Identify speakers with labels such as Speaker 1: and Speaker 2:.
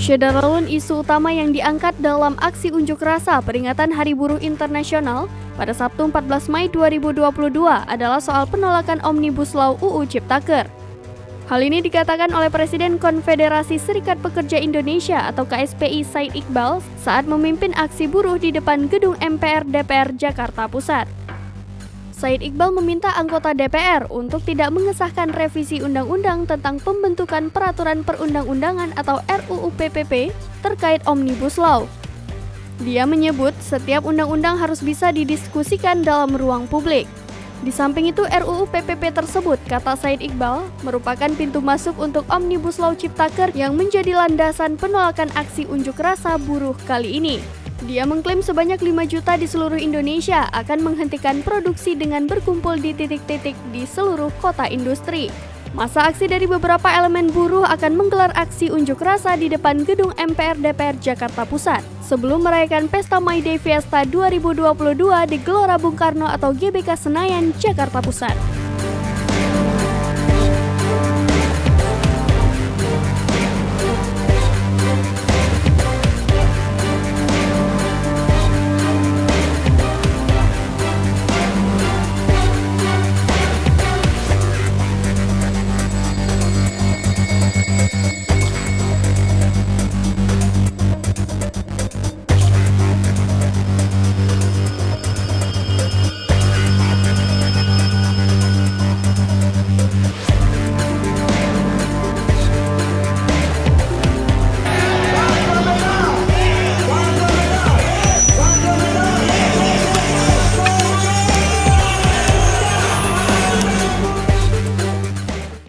Speaker 1: Syederalun isu utama yang diangkat dalam aksi unjuk rasa peringatan Hari Buruh Internasional pada Sabtu 14 Mei 2022 adalah soal penolakan Omnibus Law UU Ciptaker. Hal ini dikatakan oleh Presiden Konfederasi Serikat Pekerja Indonesia atau KSPI Said Iqbal saat memimpin aksi buruh di depan gedung MPR DPR Jakarta Pusat. Said Iqbal meminta anggota DPR untuk tidak mengesahkan revisi undang-undang tentang pembentukan peraturan perundang-undangan atau RUU PPP terkait Omnibus Law. Dia menyebut setiap undang-undang harus bisa didiskusikan dalam ruang publik. Di samping itu, RUU PPP tersebut, kata Said Iqbal, merupakan pintu masuk untuk Omnibus Law Ciptaker yang menjadi landasan penolakan aksi unjuk rasa buruh kali ini. Dia mengklaim sebanyak 5 juta di seluruh Indonesia akan menghentikan produksi dengan berkumpul di titik-titik di seluruh kota industri. Masa aksi dari beberapa elemen buruh akan menggelar aksi unjuk rasa di depan gedung MPR DPR Jakarta Pusat sebelum merayakan Pesta May Day Fiesta 2022 di Gelora Bung Karno atau GBK Senayan, Jakarta Pusat.